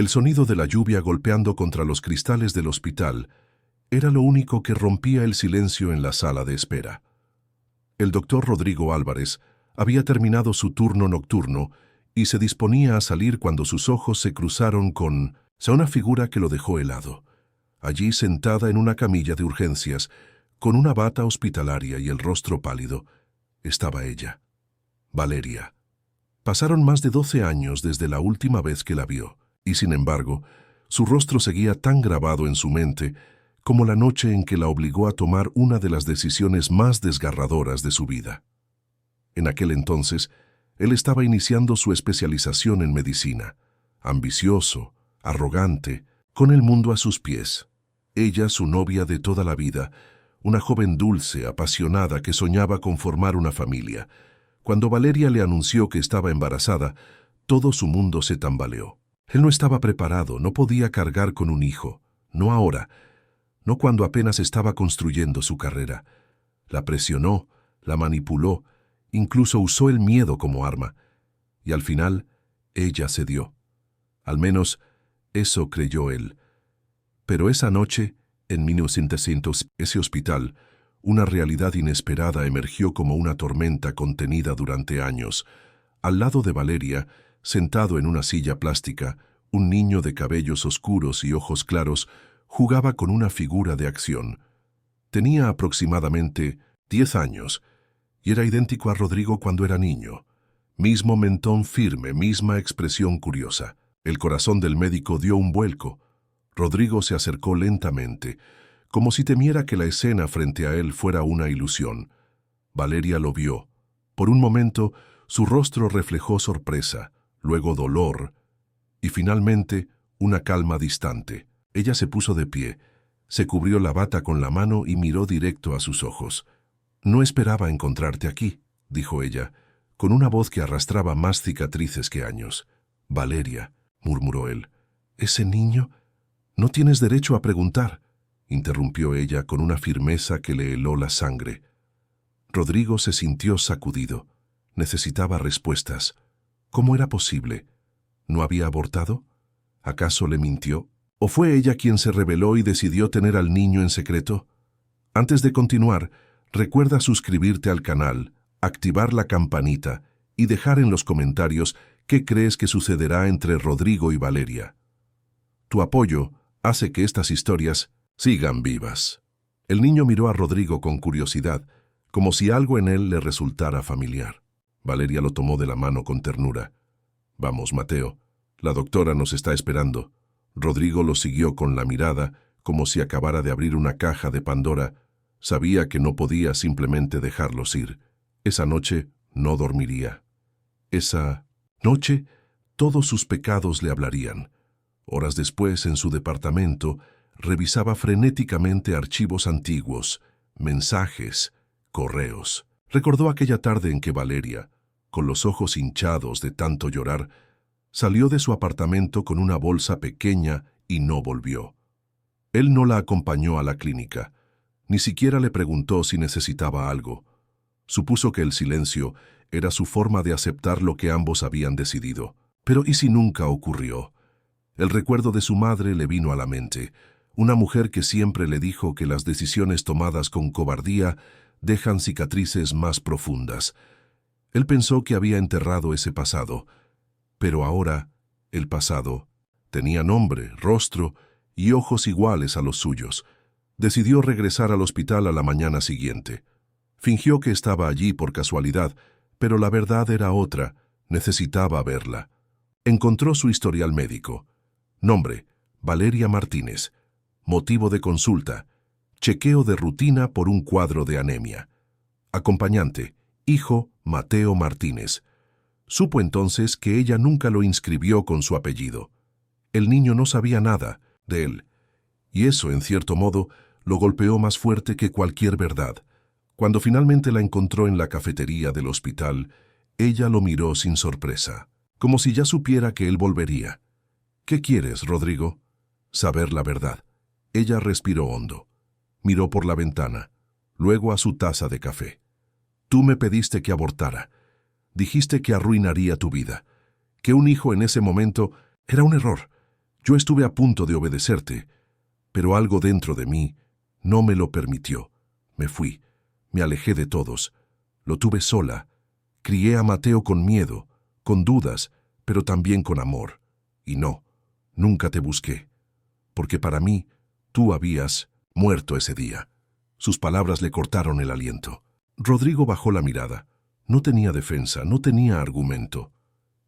El sonido de la lluvia golpeando contra los cristales del hospital era lo único que rompía el silencio en la sala de espera. El doctor Rodrigo Álvarez había terminado su turno nocturno y se disponía a salir cuando sus ojos se cruzaron con una figura que lo dejó helado. Allí, sentada en una camilla de urgencias, con una bata hospitalaria y el rostro pálido, estaba ella, Valeria. Pasaron más de 12 años desde la última vez que la vio, y sin embargo, su rostro seguía tan grabado en su mente como la noche en que la obligó a tomar una de las decisiones más desgarradoras de su vida. En aquel entonces, él estaba iniciando su especialización en medicina, ambicioso, arrogante, con el mundo a sus pies. Ella, su novia de toda la vida, una joven dulce, apasionada que soñaba con formar una familia. Cuando Valeria le anunció que estaba embarazada, todo su mundo se tambaleó. Él no estaba preparado, no podía cargar con un hijo, no ahora, no cuando apenas estaba construyendo su carrera. La presionó, la manipuló, incluso usó el miedo como arma. Y al final, ella cedió. Al menos, eso creyó él. Pero esa noche, en 1900, ese hospital, una realidad inesperada emergió como una tormenta contenida durante años. Al lado de Valeria, sentado en una silla plástica, un niño de cabellos oscuros y ojos claros jugaba con una figura de acción. Tenía aproximadamente 10 años y era idéntico a Rodrigo cuando era niño. Mismo mentón firme, misma expresión curiosa. El corazón del médico dio un vuelco. Rodrigo se acercó lentamente, como si temiera que la escena frente a él fuera una ilusión. Valeria lo vio. Por un momento, su rostro reflejó sorpresa, luego dolor, y finalmente una calma distante. Ella se puso de pie, se cubrió la bata con la mano y miró directo a sus ojos. «No esperaba encontrarte aquí», dijo ella, con una voz que arrastraba más cicatrices que años. «Valeria», murmuró él. «¿Ese niño? No tienes derecho a preguntar», interrumpió ella con una firmeza que le heló la sangre. Rodrigo se sintió sacudido. Necesitaba respuestas. ¿Cómo era posible? ¿No había abortado? ¿Acaso le mintió? ¿O fue ella quien se rebeló y decidió tener al niño en secreto? Antes de continuar, recuerda suscribirte al canal, activar la campanita y dejar en los comentarios qué crees que sucederá entre Rodrigo y Valeria. Tu apoyo hace que estas historias sigan vivas. El niño miró a Rodrigo con curiosidad, como si algo en él le resultara familiar. Valeria lo tomó de la mano con ternura. «Vamos, Mateo, la doctora nos está esperando». Rodrigo lo siguió con la mirada, como si acabara de abrir una caja de Pandora. Sabía que no podía simplemente dejarlos ir. Esa noche no dormiría. Esa noche todos sus pecados le hablarían. Horas después, en su departamento, revisaba frenéticamente archivos antiguos, mensajes, correos. Recordó aquella tarde en que Valeria, con los ojos hinchados de tanto llorar, salió de su apartamento con una bolsa pequeña y no volvió. Él no la acompañó a la clínica. Ni siquiera le preguntó si necesitaba algo. Supuso que el silencio era su forma de aceptar lo que ambos habían decidido. Pero ¿y si nunca ocurrió? El recuerdo de su madre le vino a la mente, una mujer que siempre le dijo que las decisiones tomadas con cobardía dejan cicatrices más profundas. Él pensó que había enterrado ese pasado, pero ahora el pasado tenía nombre, rostro y ojos iguales a los suyos. Decidió regresar al hospital a la mañana siguiente. Fingió que estaba allí por casualidad, pero la verdad era otra, necesitaba verla. Encontró su historial médico. Nombre: Valeria Martínez. Motivo de consulta: chequeo de rutina por un cuadro de anemia. Acompañante: hijo Mateo Martínez. Supo entonces que ella nunca lo inscribió con su apellido. El niño no sabía nada de él, y eso, en cierto modo, lo golpeó más fuerte que cualquier verdad. Cuando finalmente la encontró en la cafetería del hospital, ella lo miró sin sorpresa, como si ya supiera que él volvería. «¿Qué quieres, Rodrigo?» «Saber la verdad». Ella respiró hondo. Miró por la ventana, luego a su taza de café. «Tú me pediste que abortara. Dijiste que arruinaría tu vida, que un hijo en ese momento era un error. Yo estuve a punto de obedecerte, pero algo dentro de mí no me lo permitió. Me fui, me alejé de todos. Lo tuve sola. Crié a Mateo con miedo, con dudas, pero también con amor. Y no, nunca te busqué, porque para mí tú habías muerto ese día. Sus palabras le cortaron el aliento. Rodrigo bajó la mirada. No tenía defensa, no tenía argumento.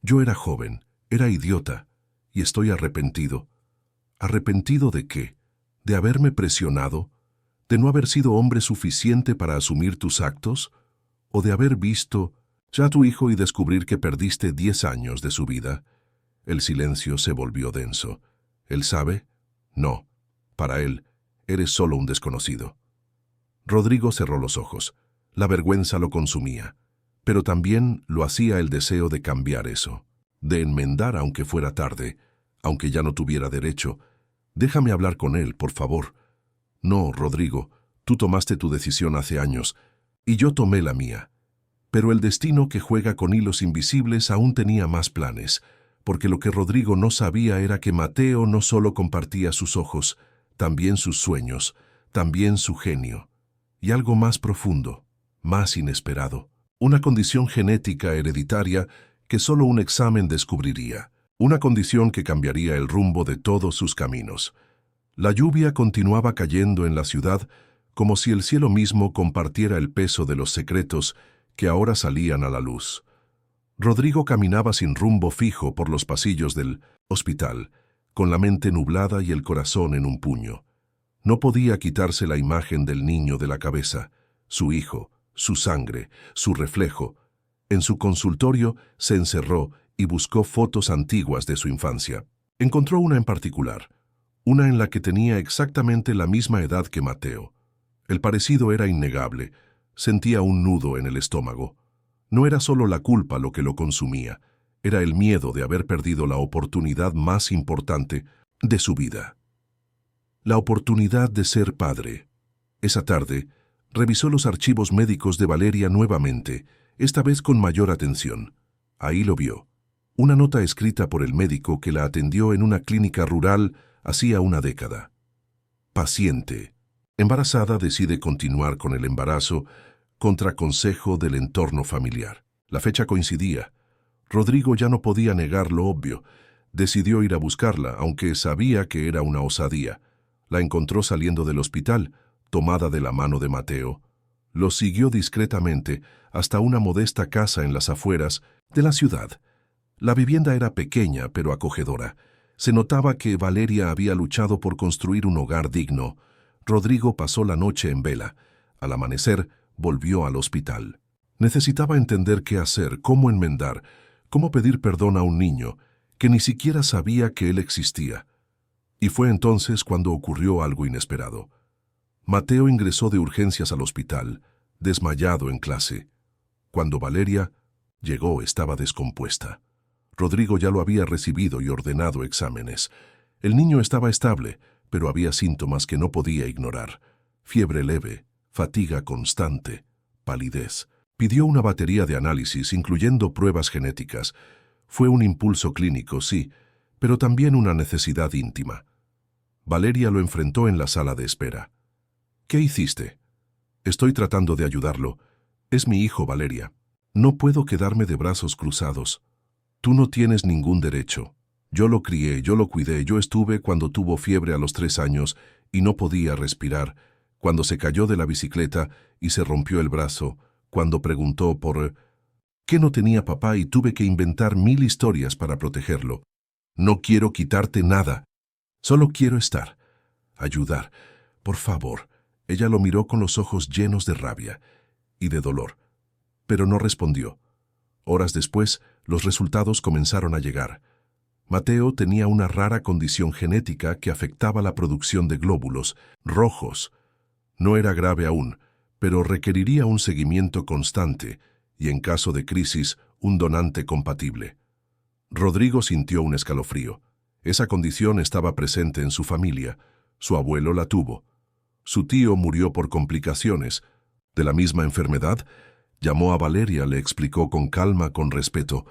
Yo era joven, era idiota, y estoy arrepentido. ¿Arrepentido de qué? ¿De haberme presionado? ¿De no haber sido hombre suficiente para asumir tus actos? ¿O de haber visto ya a tu hijo y descubrir que perdiste 10 años de su vida? El silencio se volvió denso. ¿Él sabe? No. Para él, eres solo un desconocido. Rodrigo cerró los ojos. La vergüenza lo consumía, pero también lo hacía el deseo de cambiar eso, de enmendar aunque fuera tarde, aunque ya no tuviera derecho. Déjame hablar con él, por favor. No, Rodrigo, tú tomaste tu decisión hace años, y yo tomé la mía. Pero el destino que juega con hilos invisibles aún tenía más planes, porque lo que Rodrigo no sabía era que Mateo no solo compartía sus ojos, también sus sueños, también su genio, y algo más profundo, más inesperado, una condición genética hereditaria que solo un examen descubriría, una condición que cambiaría el rumbo de todos sus caminos. La lluvia continuaba cayendo en la ciudad como si el cielo mismo compartiera el peso de los secretos que ahora salían a la luz. Rodrigo caminaba sin rumbo fijo por los pasillos del hospital, con la mente nublada y el corazón en un puño. No podía quitarse la imagen del niño de la cabeza, su hijo, su sangre, su reflejo. En su consultorio se encerró y buscó fotos antiguas de su infancia. Encontró una en particular, una en la que tenía exactamente la misma edad que Mateo. El parecido era innegable. Sentía un nudo en el estómago. No era solo la culpa lo que lo consumía, era el miedo de haber perdido la oportunidad más importante de su vida. La oportunidad de ser padre. Esa tarde, revisó los archivos médicos de Valeria nuevamente, esta vez con mayor atención. Ahí lo vio. Una nota escrita por el médico que la atendió en una clínica rural hacía una década. Paciente. Embarazada, decide continuar con el embarazo contra consejo del entorno familiar. La fecha coincidía. Rodrigo ya no podía negar lo obvio. Decidió ir a buscarla, aunque sabía que era una osadía. La encontró saliendo del hospital, tomada de la mano de Mateo. Lo siguió discretamente hasta una modesta casa en las afueras de la ciudad. La vivienda era pequeña pero acogedora. Se notaba que Valeria había luchado por construir un hogar digno. Rodrigo pasó la noche en vela. Al amanecer, volvió al hospital. Necesitaba entender qué hacer, cómo enmendar, cómo pedir perdón a un niño que ni siquiera sabía que él existía. Y fue entonces cuando ocurrió algo inesperado. Mateo ingresó de urgencias al hospital, desmayado en clase. Cuando Valeria llegó, estaba descompuesta. Rodrigo ya lo había recibido y ordenado exámenes. El niño estaba estable, pero había síntomas que no podía ignorar. Fiebre leve, fatiga constante, palidez. Pidió una batería de análisis, incluyendo pruebas genéticas. Fue un impulso clínico, sí, pero también una necesidad íntima. Valeria lo enfrentó en la sala de espera. ¿Qué hiciste? Estoy tratando de ayudarlo. Es mi hijo, Valeria. No puedo quedarme de brazos cruzados. Tú no tienes ningún derecho. Yo lo crié, yo lo cuidé, yo estuve cuando tuvo fiebre a los 3 años y no podía respirar, cuando se cayó de la bicicleta y se rompió el brazo, cuando preguntó por qué no tenía papá y tuve que inventar 1000 historias para protegerlo. No quiero quitarte nada. Solo quiero estar. Ayudar. Por favor. Ella lo miró con los ojos llenos de rabia y de dolor, pero no respondió. Horas después, los resultados comenzaron a llegar. Mateo tenía una rara condición genética que afectaba la producción de glóbulos rojos. No era grave aún, pero requeriría un seguimiento constante y, en caso de crisis, un donante compatible. Rodrigo sintió un escalofrío. Esa condición estaba presente en su familia. Su abuelo la tuvo. Su tío murió por complicaciones. ¿De la misma enfermedad? Llamó a Valeria, le explicó con calma, con respeto.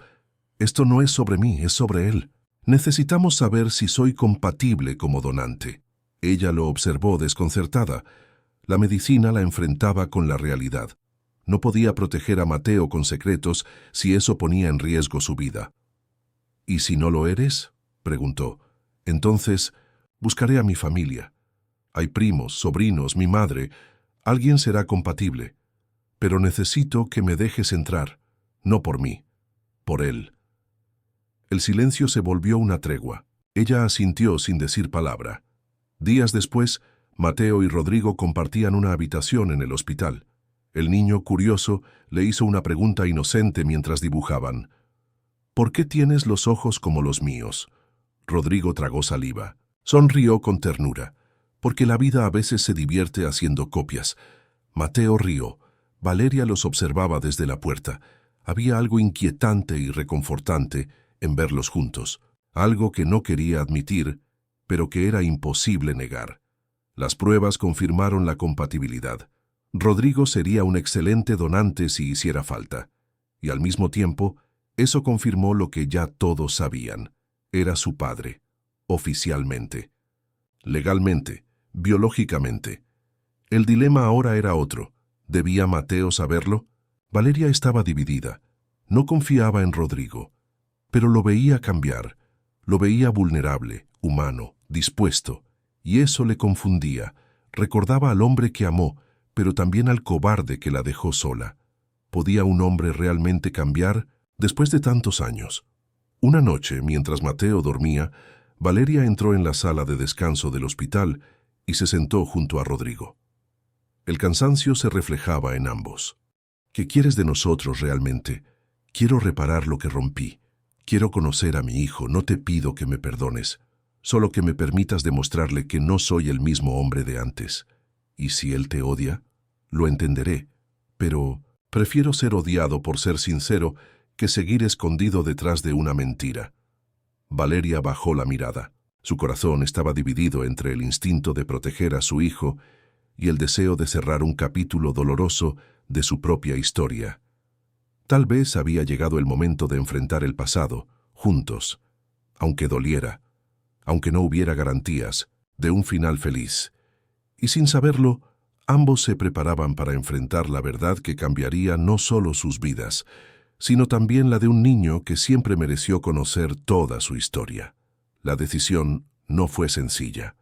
Esto no es sobre mí, es sobre él. Necesitamos saber si soy compatible como donante. Ella lo observó desconcertada. La medicina la enfrentaba con la realidad. No podía proteger a Mateo con secretos si eso ponía en riesgo su vida. ¿Y si no lo eres?, preguntó. Entonces, buscaré a mi familia. Hay primos, sobrinos, mi madre. Alguien será compatible. Pero necesito que me dejes entrar, no por mí, por él. El silencio se volvió una tregua. Ella asintió sin decir palabra. Días después, Mateo y Rodrigo compartían una habitación en el hospital. El niño, curioso, le hizo una pregunta inocente mientras dibujaban. ¿Por qué tienes los ojos como los míos? Rodrigo tragó saliva. Sonrió con ternura, porque la vida a veces se divierte haciendo copias. Mateo rió. Valeria los observaba desde la puerta. Había algo inquietante y reconfortante en verlos juntos, algo que no quería admitir, pero que era imposible negar. Las pruebas confirmaron la compatibilidad. Rodrigo sería un excelente donante si hiciera falta. Y al mismo tiempo, eso confirmó lo que ya todos sabían. Era su padre, oficialmente. Legalmente, biológicamente. El dilema ahora era otro. ¿Debía Mateo saberlo? Valeria estaba dividida. No confiaba en Rodrigo, pero lo veía cambiar. Lo veía vulnerable, humano, dispuesto, y eso le confundía. Recordaba al hombre que amó, pero también al cobarde que la dejó sola. ¿Podía un hombre realmente cambiar después de tantos años? Una noche, mientras Mateo dormía, Valeria entró en la sala de descanso del hospital y se sentó junto a Rodrigo. El cansancio se reflejaba en ambos. ¿Qué quieres de nosotros realmente? Quiero reparar lo que rompí. Quiero conocer a mi hijo, no te pido que me perdones, solo que me permitas demostrarle que no soy el mismo hombre de antes. Y si él te odia, lo entenderé, pero prefiero ser odiado por ser sincero que seguir escondido detrás de una mentira. Valeria bajó la mirada. Su corazón estaba dividido entre el instinto de proteger a su hijo y el deseo de cerrar un capítulo doloroso de su propia historia. Tal vez había llegado el momento de enfrentar el pasado, juntos, aunque doliera, aunque no hubiera garantías de un final feliz. Y sin saberlo, ambos se preparaban para enfrentar la verdad que cambiaría no solo sus vidas, sino también la de un niño que siempre mereció conocer toda su historia. La decisión no fue sencilla.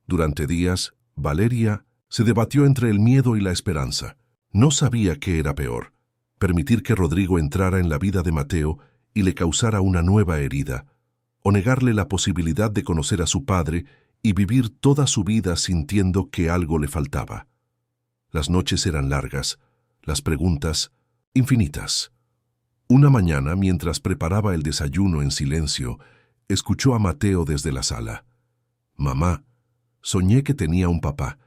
Durante días, Valeria se debatió entre el miedo y la esperanza. No sabía qué era peor: permitir que Rodrigo entrara en la vida de Mateo y le causara una nueva herida, o negarle la posibilidad de conocer a su padre y vivir toda su vida sintiendo que algo le faltaba. Las noches eran largas, las preguntas infinitas. Una mañana, mientras preparaba el desayuno en silencio, escuchó a Mateo desde la sala. «Mamá, soñé que tenía un papá».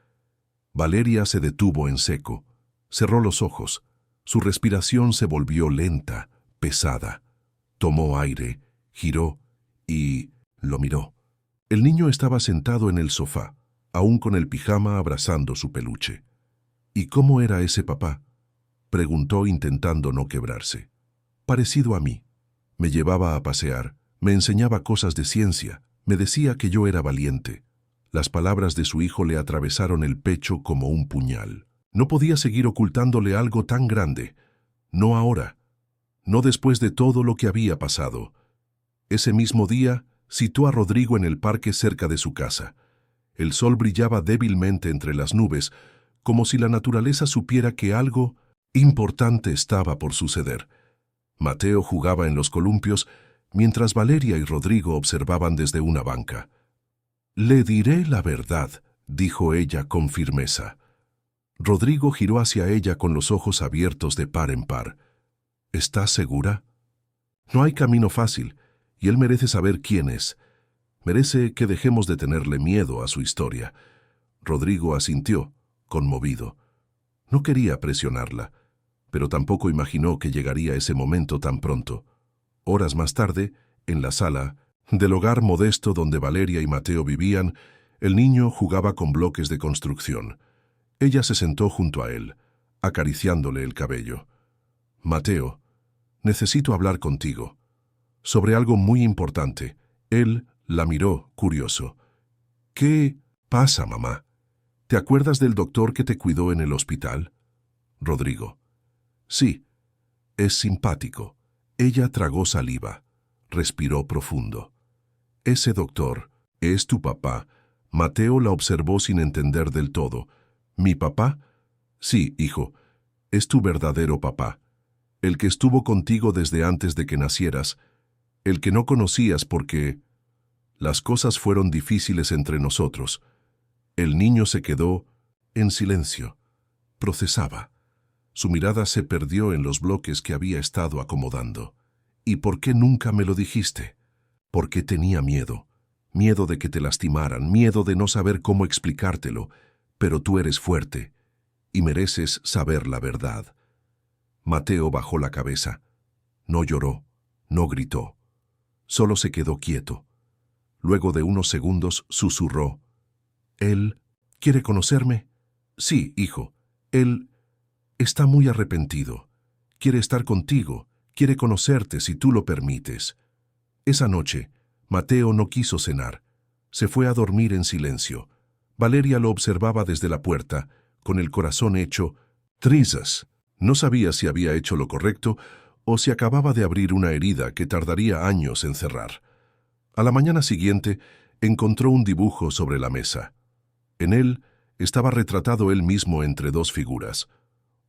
Valeria se detuvo en seco, cerró los ojos. Su respiración se volvió lenta, pesada. Tomó aire, giró y lo miró. El niño estaba sentado en el sofá, aún con el pijama abrazando su peluche. «¿Y cómo era ese papá?», preguntó intentando no quebrarse. «Parecido a mí. Me llevaba a pasear, me enseñaba cosas de ciencia, me decía que yo era valiente». Las palabras de su hijo le atravesaron el pecho como un puñal. No podía seguir ocultándole algo tan grande. No ahora. No después de todo lo que había pasado. Ese mismo día, citó a Rodrigo en el parque cerca de su casa. El sol brillaba débilmente entre las nubes, como si la naturaleza supiera que algo importante estaba por suceder. Mateo jugaba en los columpios, mientras Valeria y Rodrigo observaban desde una banca. «Le diré la verdad», dijo ella con firmeza. Rodrigo giró hacia ella con los ojos abiertos de par en par. «¿Estás segura?» «No hay camino fácil, y él merece saber quién es. Merece que dejemos de tenerle miedo a su historia». Rodrigo asintió, conmovido. No quería presionarla, pero tampoco imaginó que llegaría ese momento tan pronto. Horas más tarde, en la sala del hogar modesto donde Valeria y Mateo vivían, el niño jugaba con bloques de construcción. Ella se sentó junto a él, acariciándole el cabello. «Mateo, necesito hablar contigo sobre algo muy importante, Él la miró, curioso. «¿Qué pasa, mamá? ¿Te acuerdas del doctor que te cuidó en el hospital?» Rodrigo: «Sí, es simpático». Ella tragó saliva, respiró profundo. «Ese doctor es tu papá». Mateo la observó sin entender del todo. «¿Mi papá?» «Sí, hijo, es tu verdadero papá. El que estuvo contigo desde antes de que nacieras, el que no conocías porque las cosas fueron difíciles entre nosotros». El niño se quedó en silencio. Procesaba. Su mirada se perdió en los bloques que había estado acomodando. «¿Y por qué nunca me lo dijiste?» «Porque tenía miedo. Miedo de que te lastimaran, miedo de no saber cómo explicártelo. Pero tú eres fuerte y mereces saber la verdad». Mateo bajó la cabeza. No lloró, no gritó. Solo se quedó quieto. Luego de unos segundos susurró: «¿Él quiere conocerme?» «Sí, hijo. Él está muy arrepentido. Quiere estar contigo, quiere conocerte si tú lo permites». Esa noche, Mateo no quiso cenar. Se fue a dormir en silencio. Valeria lo observaba desde la puerta, con el corazón hecho trizas. No sabía si había hecho lo correcto o si acababa de abrir una herida que tardaría años en cerrar. A la mañana siguiente, encontró un dibujo sobre la mesa. En él estaba retratado él mismo entre dos figuras: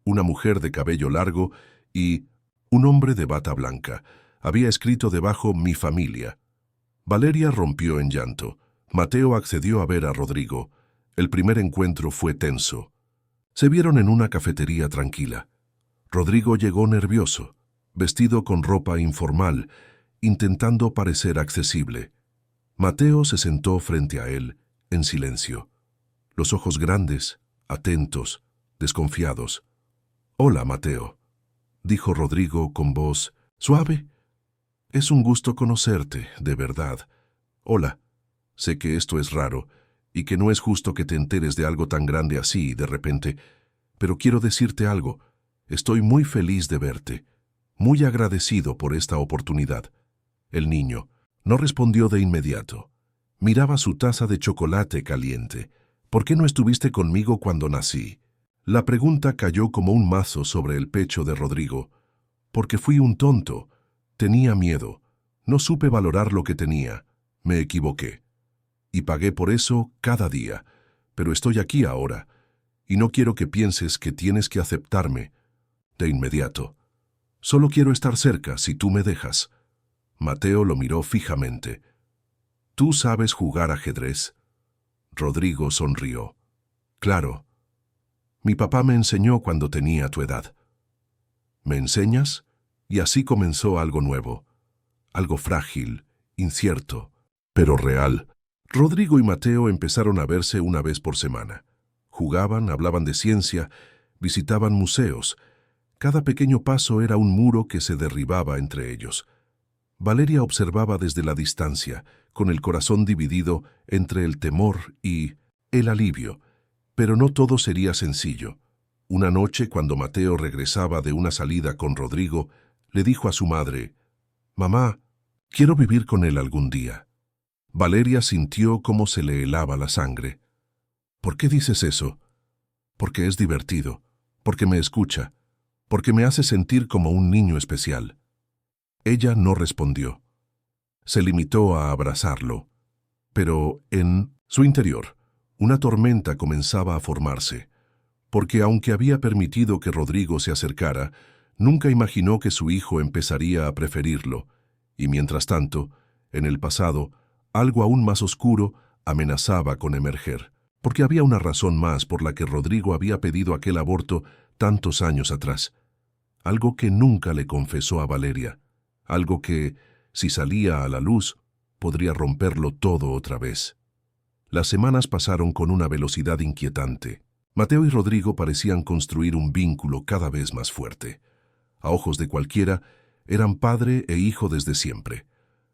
una mujer de cabello largo y un hombre de bata blanca. Había escrito debajo: «Mi familia». Valeria rompió en llanto. Mateo accedió a ver a Rodrigo. El primer encuentro fue tenso. Se vieron en una cafetería tranquila. Rodrigo llegó nervioso, vestido con ropa informal, intentando parecer accesible. Mateo se sentó frente a él, en silencio. Los ojos grandes, atentos, desconfiados. «Hola, Mateo», dijo Rodrigo con voz suave. «Es un gusto conocerte, de verdad. Hola, sé que esto es raro y que no es justo que te enteres de algo tan grande así de repente, pero quiero decirte algo. Estoy muy feliz de verte, muy agradecido por esta oportunidad». El niño no respondió de inmediato. Miraba su taza de chocolate caliente. «¿Por qué no estuviste conmigo cuando nací?» La pregunta cayó como un mazo sobre el pecho de Rodrigo. «Porque fui un tonto. Tenía miedo. No supe valorar lo que tenía. Me equivoqué. Y pagué por eso cada día. Pero estoy aquí ahora. Y no quiero que pienses que tienes que aceptarme de inmediato. Solo quiero estar cerca si tú me dejas». Mateo lo miró fijamente. «¿Tú sabes jugar ajedrez?» Rodrigo sonrió. «Claro. Mi papá me enseñó cuando tenía tu edad». «¿Me enseñas?» Y así comenzó algo nuevo, algo frágil, incierto, pero real. Rodrigo y Mateo empezaron a verse una vez por semana. Jugaban, hablaban de ciencia, visitaban museos. Cada pequeño paso era un muro que se derribaba entre ellos. Valeria observaba desde la distancia, con el corazón dividido entre el temor y el alivio. Pero no todo sería sencillo. Una noche, cuando Mateo regresaba de una salida con Rodrigo, le dijo a su madre: «Mamá, quiero vivir con él algún día». Valeria sintió cómo se le helaba la sangre. «¿Por qué dices eso?» «Porque es divertido, porque me escucha, porque me hace sentir como un niño especial». Ella no respondió. Se limitó a abrazarlo. Pero en su interior, una tormenta comenzaba a formarse, porque aunque había permitido que Rodrigo se acercara, nunca imaginó que su hijo empezaría a preferirlo, y mientras tanto, en el pasado, algo aún más oscuro amenazaba con emerger, porque había una razón más por la que Rodrigo había pedido aquel aborto tantos años atrás. Algo que nunca le confesó a Valeria, algo que, si salía a la luz, podría romperlo todo otra vez. Las semanas pasaron con una velocidad inquietante. Mateo y Rodrigo parecían construir un vínculo cada vez más fuerte. A ojos de cualquiera, eran padre e hijo desde siempre.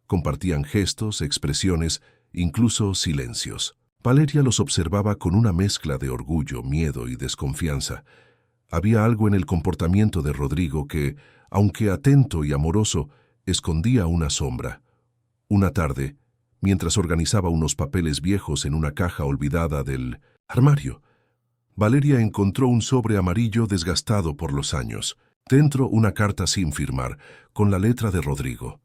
Compartían gestos, expresiones, incluso silencios. Valeria los observaba con una mezcla de orgullo, miedo y desconfianza. Había algo en el comportamiento de Rodrigo que, aunque atento y amoroso, escondía una sombra. Una tarde, mientras organizaba unos papeles viejos en una caja olvidada del armario. Valeria encontró un sobre amarillo desgastado por los años. Dentro una carta sin firmar, con la letra de Rodrigo.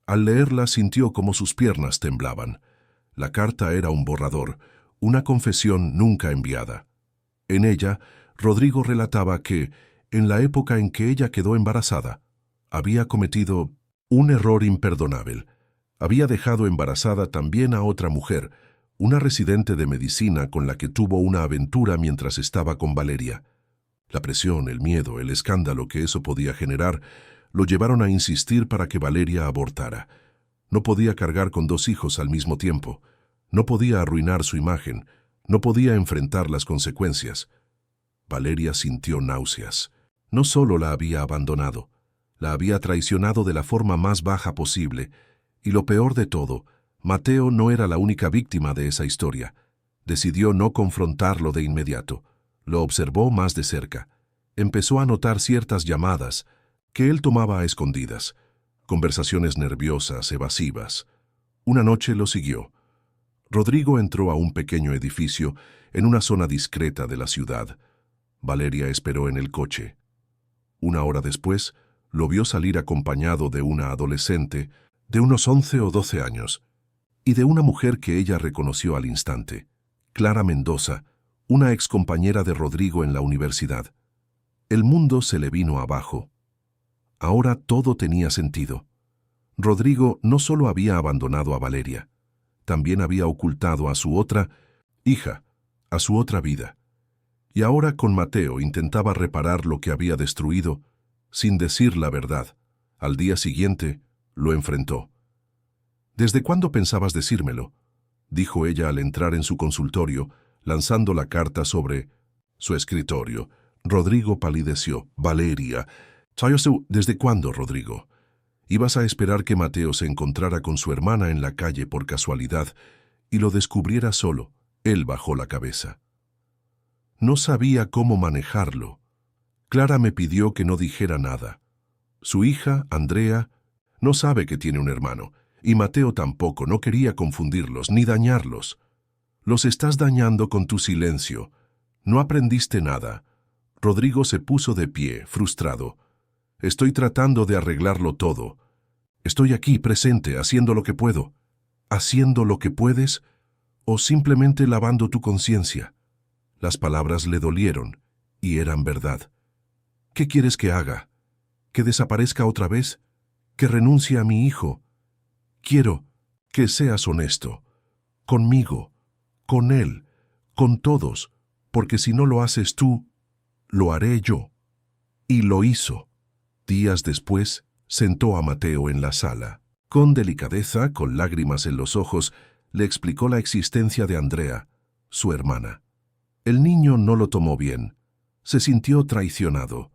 Al leerla sintió como sus piernas temblaban. La carta era un borrador, una confesión nunca enviada. En ella, Rodrigo relataba que, en la época en que ella quedó embarazada, había cometido un error imperdonable. Había dejado embarazada también a otra mujer, una residente de medicina con la que tuvo una aventura mientras estaba con Valeria. La presión, el miedo, el escándalo que eso podía generar lo llevaron a insistir para que Valeria abortara. No podía cargar con 2 hijos al mismo tiempo. No podía arruinar su imagen. No podía enfrentar las consecuencias. Valeria sintió náuseas. No solo la había abandonado, la había traicionado de la forma más baja posible. Y lo peor de todo, Mateo no era la única víctima de esa historia. Decidió no confrontarlo de inmediato. Lo observó más de cerca. Empezó a notar ciertas llamadas que él tomaba a escondidas, conversaciones nerviosas, evasivas. Una noche lo siguió. Rodrigo entró a un pequeño edificio en una zona discreta de la ciudad. Valeria esperó en el coche. 1 hora después, lo vio salir acompañado de una adolescente de unos 11 o 12 años y de una mujer que ella reconoció al instante, Clara Mendoza, una excompañera de Rodrigo en la universidad. El mundo se le vino abajo. Ahora todo tenía sentido. Rodrigo no solo había abandonado a Valeria, también había ocultado a su otra hija, a su otra vida. Y ahora con Mateo intentaba reparar lo que había destruido, sin decir la verdad. Al día siguiente, lo enfrentó. «¿Desde cuándo pensabas decírmelo?», dijo ella al entrar en su consultorio, lanzando la carta sobre su escritorio. Rodrigo palideció. «Valeria, ¿sabes tú desde cuándo, Rodrigo? Ibas a esperar que Mateo se encontrara con su hermana en la calle por casualidad y lo descubriera solo». Él bajó la cabeza. No sabía cómo manejarlo. Clara me pidió que no dijera nada. Su hija, Andrea, no sabe que tiene un hermano, y Mateo tampoco. No quería confundirlos ni dañarlos. Los estás dañando con tu silencio. No aprendiste nada. Rodrigo se puso de pie, frustrado. Estoy tratando de arreglarlo todo. Estoy aquí, presente, haciendo lo que puedo. ¿Haciendo lo que puedes? ¿O simplemente lavando tu conciencia? Las palabras le dolieron, y eran verdad. ¿Qué quieres que haga? ¿Que desaparezca otra vez? ¿Que renuncie a mi hijo? Quiero que seas honesto. Conmigo, con él, con todos, porque si no lo haces tú, lo haré yo. Y lo hizo. Días después, sentó a Mateo en la sala. Con delicadeza, con lágrimas en los ojos, le explicó la existencia de Andrea, su hermana. El niño no lo tomó bien. Se sintió traicionado.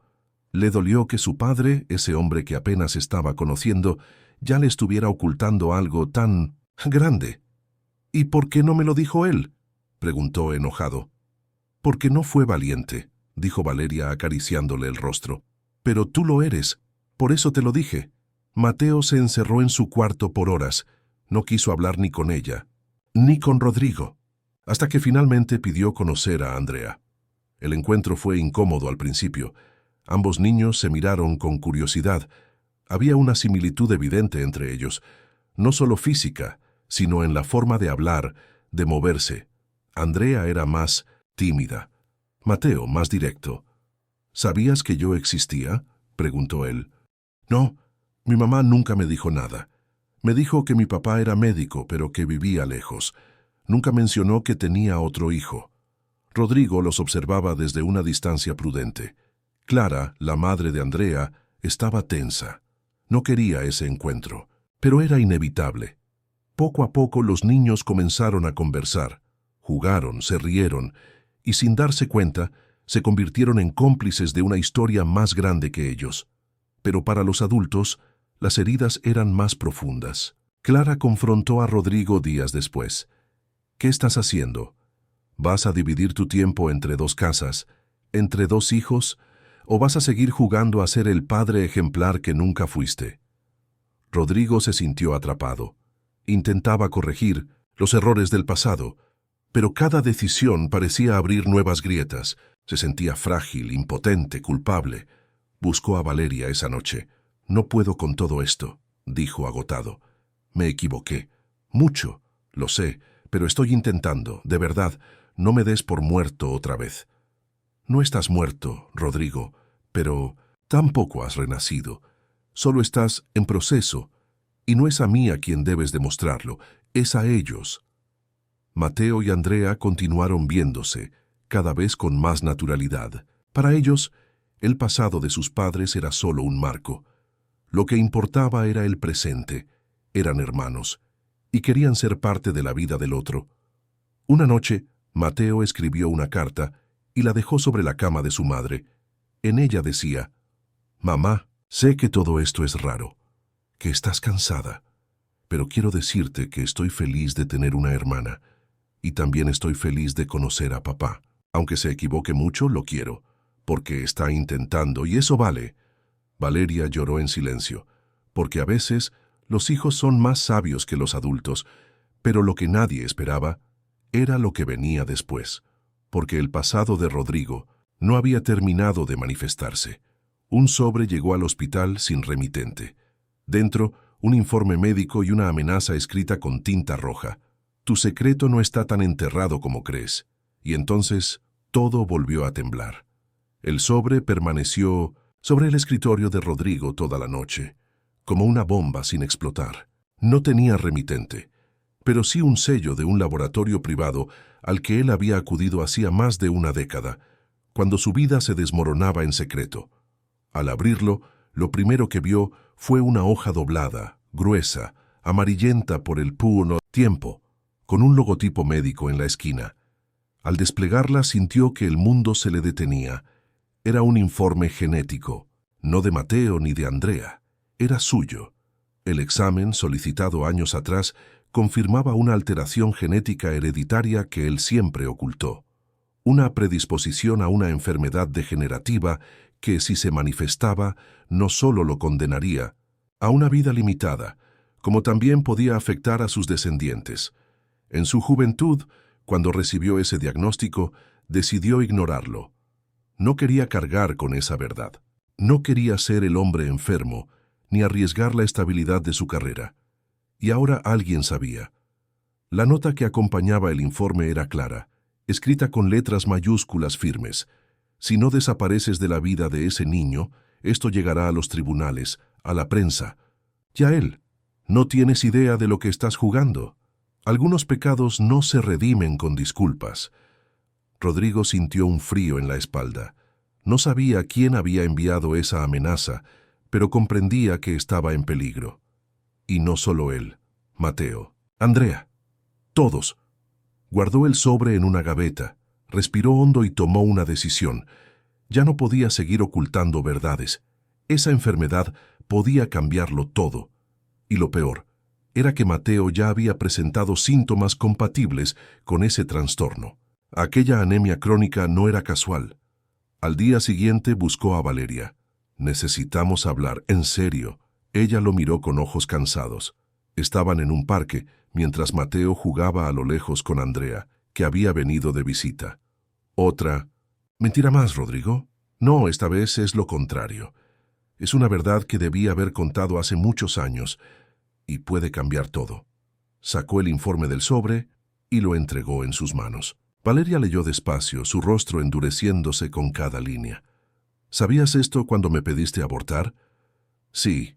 Le dolió que su padre, ese hombre que apenas estaba conociendo, ya le estuviera ocultando algo tan grande. «¿Y por qué no me lo dijo él?», preguntó enojado. «Porque no fue valiente», dijo Valeria acariciándole el rostro. «Pero tú lo eres, por eso te lo dije». Mateo se encerró en su cuarto por horas. No quiso hablar ni con ella, ni con Rodrigo, hasta que finalmente pidió conocer a Andrea. El encuentro fue incómodo al principio. Ambos niños se miraron con curiosidad. Había una similitud evidente entre ellos, no solo física, sino en la forma de hablar, de moverse. Andrea era más tímida, Mateo más directo. «¿Sabías que yo existía?», preguntó él. «No, mi mamá nunca me dijo nada. Me dijo que mi papá era médico, pero que vivía lejos. Nunca mencionó que tenía otro hijo». Rodrigo los observaba desde una distancia prudente. Clara, la madre de Andrea, estaba tensa. No quería ese encuentro, pero era inevitable. Poco a poco los niños comenzaron a conversar. Jugaron, se rieron, y sin darse cuenta, se convirtieron en cómplices de una historia más grande que ellos. Pero para los adultos, las heridas eran más profundas. Clara confrontó a Rodrigo días después. «¿Qué estás haciendo? ¿Vas a dividir tu tiempo entre 2 casas, entre 2 hijos, o vas a seguir jugando a ser el padre ejemplar que nunca fuiste?» Rodrigo se sintió atrapado. Intentaba corregir los errores del pasado, pero cada decisión parecía abrir nuevas grietas. Se sentía frágil, impotente, culpable. Buscó a Valeria esa noche. «No puedo con todo esto», dijo agotado. «Me equivoqué. Mucho, lo sé, pero estoy intentando, de verdad. No me des por muerto otra vez». «No estás muerto, Rodrigo, pero tampoco has renacido. Solo estás en proceso, y no es a mí a quien debes demostrarlo, es a ellos». Mateo y Andrea continuaron viéndose, cada vez con más naturalidad. Para ellos, el pasado de sus padres era solo un marco. Lo que importaba era el presente. Eran hermanos, y querían ser parte de la vida del otro. Una noche, Mateo escribió una carta y la dejó sobre la cama de su madre. En ella decía: «Mamá, sé que todo esto es raro, que estás cansada, pero quiero decirte que estoy feliz de tener una hermana, y también estoy feliz de conocer a papá. Aunque se equivoque mucho, lo quiero, porque está intentando, y eso vale». Valeria lloró en silencio, porque a veces los hijos son más sabios que los adultos, pero lo que nadie esperaba era lo que venía después, porque el pasado de Rodrigo no había terminado de manifestarse. Un sobre llegó al hospital sin remitente. Dentro, un informe médico y una amenaza escrita con tinta roja. «Tu secreto no está tan enterrado como crees». Y entonces todo volvió a temblar. El sobre permaneció sobre el escritorio de Rodrigo toda la noche, como una bomba sin explotar. No tenía remitente, pero sí un sello de un laboratorio privado al que él había acudido hacía más de una década, cuando su vida se desmoronaba en secreto. Al abrirlo, lo primero que vio fue una hoja doblada, gruesa, amarillenta por el puro tiempo, con un logotipo médico en la esquina. Al desplegarla sintió que el mundo se le detenía. Era un informe genético, no de Mateo ni de Andrea, era suyo. El examen, solicitado años atrás, confirmaba una alteración genética hereditaria que él siempre ocultó. Una predisposición a una enfermedad degenerativa que, si se manifestaba, no solo lo condenaría a una vida limitada, como también podía afectar a sus descendientes. En su juventud, cuando recibió ese diagnóstico, decidió ignorarlo. No quería cargar con esa verdad. No quería ser el hombre enfermo, ni arriesgar la estabilidad de su carrera. Y ahora alguien sabía. La nota que acompañaba el informe era clara, escrita con letras mayúsculas firmes. «Si no desapareces de la vida de ese niño, esto llegará a los tribunales, a la prensa. Yael, no tienes idea de lo que estás jugando. Algunos pecados no se redimen con disculpas». Rodrigo sintió un frío en la espalda. No sabía quién había enviado esa amenaza, pero comprendía que estaba en peligro. Y no solo él, Mateo, Andrea, todos. Guardó el sobre en una gaveta, respiró hondo y tomó una decisión. Ya no podía seguir ocultando verdades. Esa enfermedad podía cambiarlo todo. Y lo peor era que Mateo ya había presentado síntomas compatibles con ese trastorno. Aquella anemia crónica no era casual. Al día siguiente buscó a Valeria. «Necesitamos hablar, en serio». Ella lo miró con ojos cansados. Estaban en un parque, mientras Mateo jugaba a lo lejos con Andrea, que había venido de visita. Otra: «Mentira más, Rodrigo». «No, esta vez es lo contrario. Es una verdad que debí haber contado hace muchos años, y puede cambiar todo». Sacó el informe del sobre y lo entregó en sus manos. Valeria leyó despacio, su rostro endureciéndose con cada línea. «¿Sabías esto cuando me pediste abortar?» «Sí».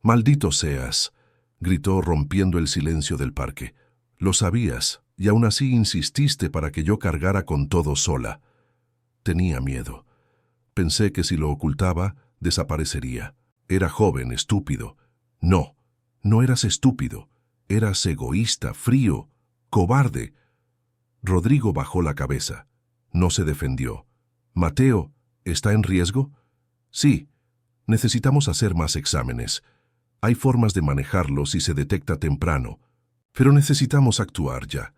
«Maldito seas», gritó rompiendo el silencio del parque. «Lo sabías, y aún así insististe para que yo cargara con todo sola». Tenía miedo. Pensé que si lo ocultaba, desaparecería. Era joven, estúpido. No, no eras estúpido. Eras egoísta, frío, cobarde. Rodrigo bajó la cabeza. No se defendió. «Mateo, ¿está en riesgo?» «Sí. Necesitamos hacer más exámenes. Hay formas de manejarlo si se detecta temprano. Pero necesitamos actuar ya».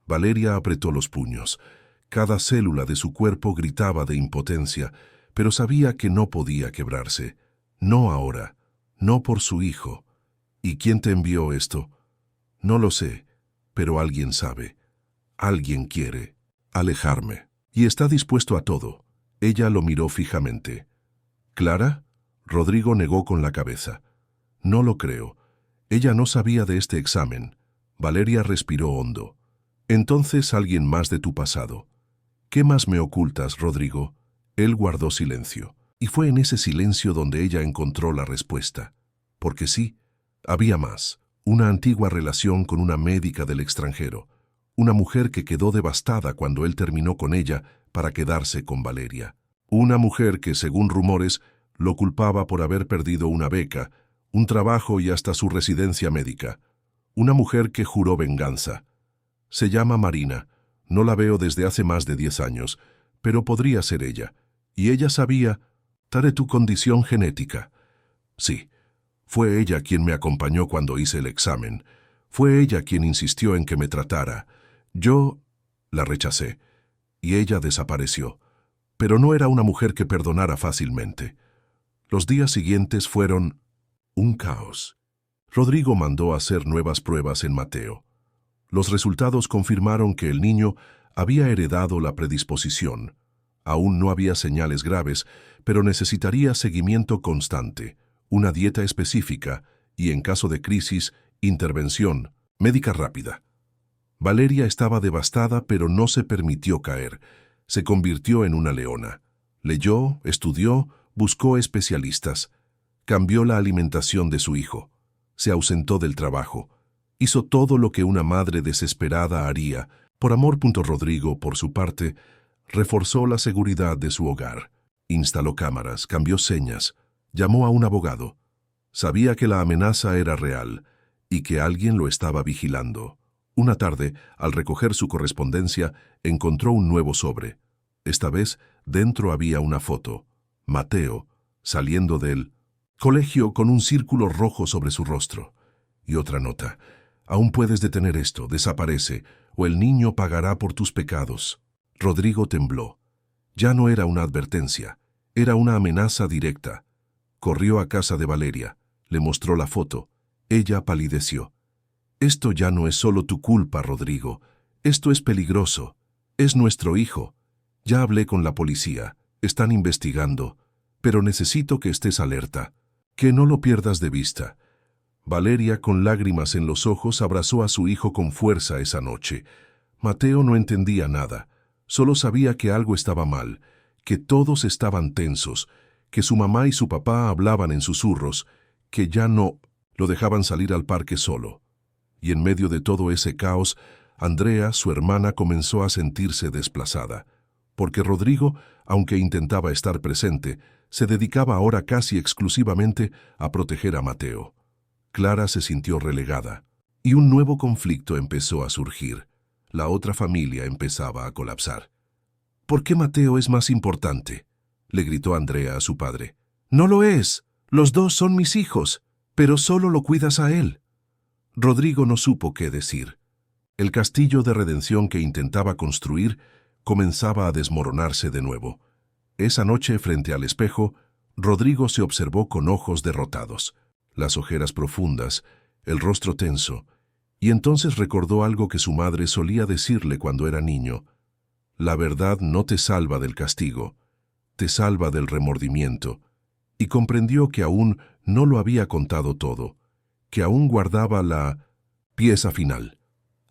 Valeria apretó los puños. Cada célula de su cuerpo gritaba de impotencia, pero sabía que no podía quebrarse. No ahora. No por su hijo. «¿Y quién te envió esto?» No lo sé, pero alguien sabe. Alguien quiere alejarme. Y está dispuesto a todo. Ella lo miró fijamente. ¿Clara? Rodrigo negó con la cabeza. No lo creo. Ella no sabía de este examen. Valeria respiró hondo. Entonces alguien más de tu pasado. ¿Qué más me ocultas, Rodrigo? Él guardó silencio. Y fue en ese silencio donde ella encontró la respuesta. Porque sí, había más. Una antigua relación con una médica del extranjero. Una mujer que quedó devastada cuando él terminó con ella para quedarse con Valeria. Una mujer que, según rumores, lo culpaba por haber perdido una beca, un trabajo y hasta su residencia médica. Una mujer que juró venganza. Se llama Marina. No la veo desde hace más de 10 años, pero podría ser ella. Y ella sabía, de tu condición genética. Sí, fue ella quien me acompañó cuando hice el examen. Fue ella quien insistió en que me tratara. Yo la rechacé, y ella desapareció. Pero no era una mujer que perdonara fácilmente. Los días siguientes fueron un caos. Rodrigo mandó hacer nuevas pruebas en Mateo. Los resultados confirmaron que el niño había heredado la predisposición. Aún no había señales graves, pero necesitaría seguimiento constante, una dieta específica y, en caso de crisis, intervención médica rápida. Valeria estaba devastada, pero no se permitió caer. Se convirtió en una leona. Leyó, estudió, buscó especialistas. Cambió la alimentación de su hijo. Se ausentó del trabajo. Hizo todo lo que una madre desesperada haría. Por amor. Rodrigo, por su parte, reforzó la seguridad de su hogar. Instaló cámaras, cambió señas, llamó a un abogado. Sabía que la amenaza era real y que alguien lo estaba vigilando. Una tarde, al recoger su correspondencia, encontró un nuevo sobre. Esta vez, dentro había una foto. Mateo, saliendo del colegio con un círculo rojo sobre su rostro. Y otra nota. Aún puedes detener esto, desaparece, o el niño pagará por tus pecados. Rodrigo tembló. Ya no era una advertencia, era una amenaza directa. Corrió a casa de Valeria, le mostró la foto. Ella palideció. Esto ya no es solo tu culpa, Rodrigo. Esto es peligroso. Es nuestro hijo. Ya hablé con la policía. Están investigando. Pero necesito que estés alerta. Que no lo pierdas de vista. Valeria, con lágrimas en los ojos, abrazó a su hijo con fuerza esa noche. Mateo no entendía nada. Solo sabía que algo estaba mal, que todos estaban tensos, que su mamá y su papá hablaban en susurros, que ya no lo dejaban salir al parque solo. Y en medio de todo ese caos, Andrea, su hermana, comenzó a sentirse desplazada, porque Rodrigo, aunque intentaba estar presente, se dedicaba ahora casi exclusivamente a proteger a Mateo. Clara se sintió relegada, y un nuevo conflicto empezó a surgir. La otra familia empezaba a colapsar. ¿Por qué Mateo es más importante?, le gritó Andrea a su padre. No lo es. Los dos son mis hijos, pero solo lo cuidas a él. Rodrigo no supo qué decir. El castillo de redención que intentaba construir comenzaba a desmoronarse de nuevo. Esa noche, frente al espejo, Rodrigo se observó con ojos derrotados, las ojeras profundas, el rostro tenso, y entonces recordó algo que su madre solía decirle cuando era niño. La verdad no te salva del castigo, te salva del remordimiento, y comprendió que aún no lo había contado todo, que aún guardaba la pieza final,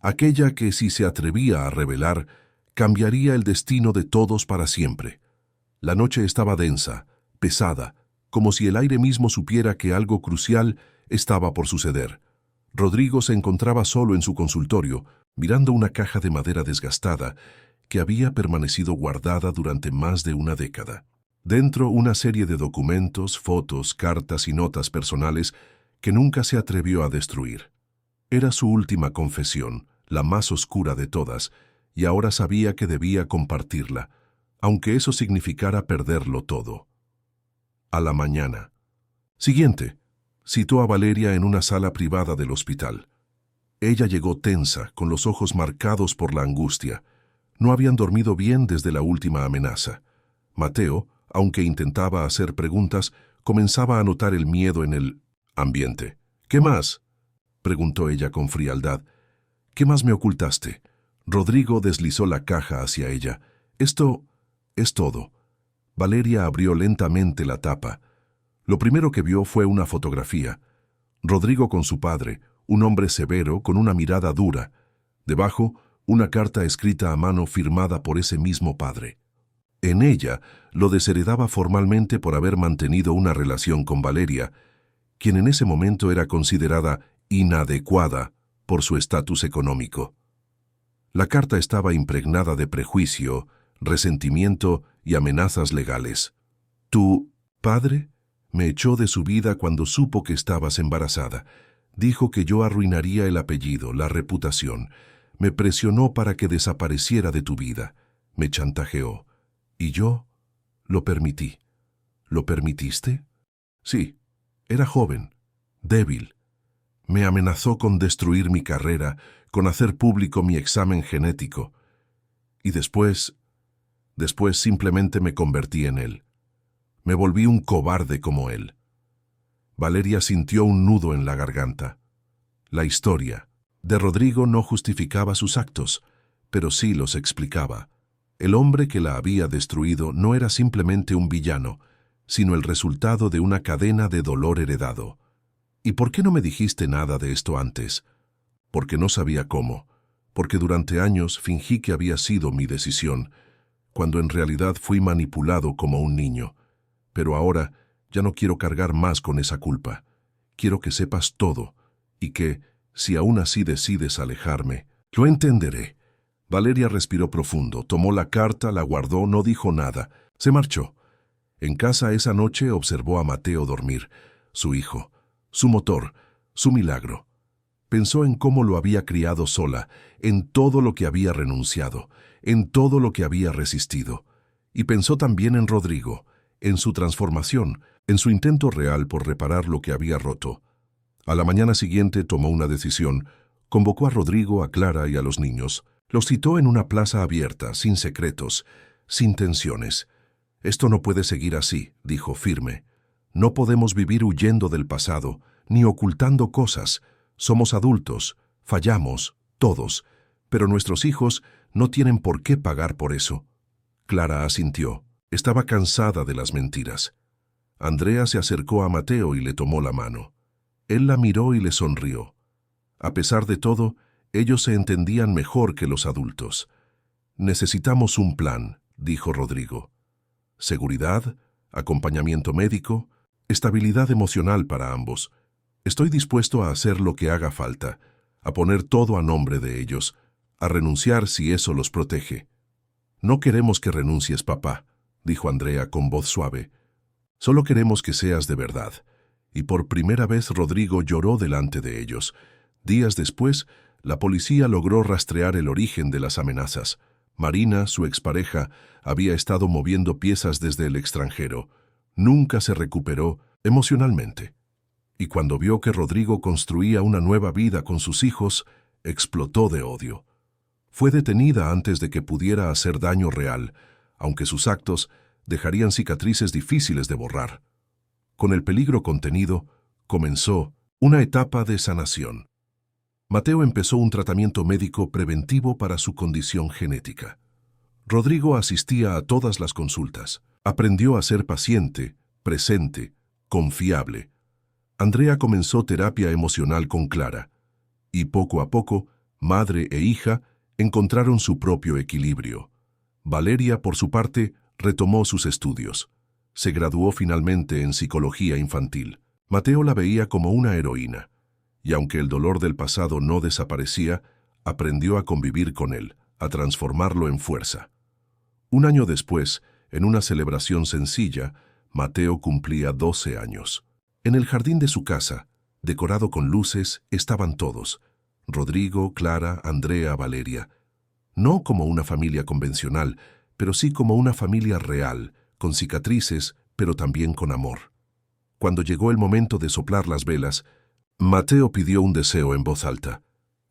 aquella que si se atrevía a revelar, cambiaría el destino de todos para siempre. La noche estaba densa, pesada, como si el aire mismo supiera que algo crucial estaba por suceder. Rodrigo se encontraba solo en su consultorio, mirando una caja de madera desgastada que había permanecido guardada durante más de una década. Dentro, una serie de documentos, fotos, cartas y notas personales que nunca se atrevió a destruir. Era su última confesión, la más oscura de todas, y ahora sabía que debía compartirla, aunque eso significara perderlo todo. A la mañana siguiente, citó a Valeria en una sala privada del hospital. Ella llegó tensa, con los ojos marcados por la angustia. No habían dormido bien desde la última amenaza. Mateo, aunque intentaba hacer preguntas, comenzaba a notar el miedo en el ambiente. ¿Qué más?, preguntó ella con frialdad. ¿Qué más me ocultaste? Rodrigo deslizó la caja hacia ella. Esto es todo. Valeria abrió lentamente la tapa. Lo primero que vio fue una fotografía. Rodrigo con su padre, un hombre severo con una mirada dura. Debajo, una carta escrita a mano firmada por ese mismo padre. En ella, lo desheredaba formalmente por haber mantenido una relación con Valeria, quien en ese momento era considerada inadecuada por su estatus económico. La carta estaba impregnada de prejuicio, resentimiento y amenazas legales. Tu padre me echó de su vida cuando supo que estabas embarazada. Dijo que yo arruinaría el apellido, la reputación. Me presionó para que desapareciera de tu vida. Me chantajeó. Y yo lo permití. ¿Lo permitiste? Sí. Era joven, débil. Me amenazó con destruir mi carrera, con hacer público mi examen genético. Y después simplemente me convertí en él. Me volví un cobarde como él. Valeria sintió un nudo en la garganta. La historia de Rodrigo no justificaba sus actos, pero sí los explicaba. El hombre que la había destruido no era simplemente un villano, sino el resultado de una cadena de dolor heredado. ¿Y por qué no me dijiste nada de esto antes? Porque no sabía cómo. Porque durante años fingí que había sido mi decisión, cuando en realidad fui manipulado como un niño. Pero ahora ya no quiero cargar más con esa culpa. Quiero que sepas todo, y que, si aún así decides alejarme, lo entenderé. Valeria respiró profundo, tomó la carta, la guardó, no dijo nada. Se marchó. En casa esa noche observó a Mateo dormir, su hijo, su motor, su milagro. Pensó en cómo lo había criado sola, en todo lo que había renunciado, en todo lo que había resistido. Y pensó también en Rodrigo, en su transformación, en su intento real por reparar lo que había roto. A la mañana siguiente tomó una decisión. Convocó a Rodrigo, a Clara y a los niños. Los citó en una plaza abierta, sin secretos, sin tensiones. «Esto no puede seguir así», dijo firme. «No podemos vivir huyendo del pasado, ni ocultando cosas. Somos adultos, fallamos, todos, pero nuestros hijos no tienen por qué pagar por eso». Clara asintió. Estaba cansada de las mentiras. Andrea se acercó a Mateo y le tomó la mano. Él la miró y le sonrió. A pesar de todo, ellos se entendían mejor que los adultos. «Necesitamos un plan», dijo Rodrigo. «Seguridad, acompañamiento médico, estabilidad emocional para ambos. Estoy dispuesto a hacer lo que haga falta, a poner todo a nombre de ellos, a renunciar si eso los protege». «No queremos que renuncies, papá», dijo Andrea con voz suave. «Solo queremos que seas de verdad». Y por primera vez Rodrigo lloró delante de ellos. Días después, la policía logró rastrear el origen de las amenazas. Marina, su expareja, había estado moviendo piezas desde el extranjero. Nunca se recuperó emocionalmente. Y cuando vio que Rodrigo construía una nueva vida con sus hijos, explotó de odio. Fue detenida antes de que pudiera hacer daño real, aunque sus actos dejarían cicatrices difíciles de borrar. Con el peligro contenido, comenzó una etapa de sanación. Mateo empezó un tratamiento médico preventivo para su condición genética. Rodrigo asistía a todas las consultas. Aprendió a ser paciente, presente, confiable. Andrea comenzó terapia emocional con Clara. Y poco a poco, madre e hija encontraron su propio equilibrio. Valeria, por su parte, retomó sus estudios. Se graduó finalmente en psicología infantil. Mateo la veía como una heroína. Y aunque el dolor del pasado no desaparecía, aprendió a convivir con él, a transformarlo en fuerza. Un año después, en una celebración sencilla, Mateo cumplía 12 años. En el jardín de su casa, decorado con luces, estaban todos: Rodrigo, Clara, Andrea, Valeria. No como una familia convencional, pero sí como una familia real, con cicatrices, pero también con amor. Cuando llegó el momento de soplar las velas, Mateo pidió un deseo en voz alta.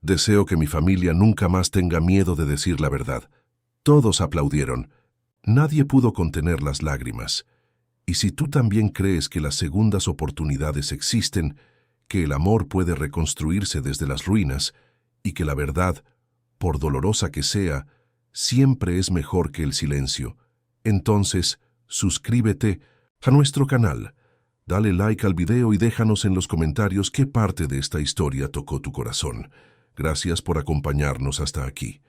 «Deseo que mi familia nunca más tenga miedo de decir la verdad». Todos aplaudieron. Nadie pudo contener las lágrimas. Y si tú también crees que las segundas oportunidades existen, que el amor puede reconstruirse desde las ruinas y que la verdad, por dolorosa que sea, siempre es mejor que el silencio. Entonces, suscríbete a nuestro canal, dale like al video y déjanos en los comentarios qué parte de esta historia tocó tu corazón. Gracias por acompañarnos hasta aquí.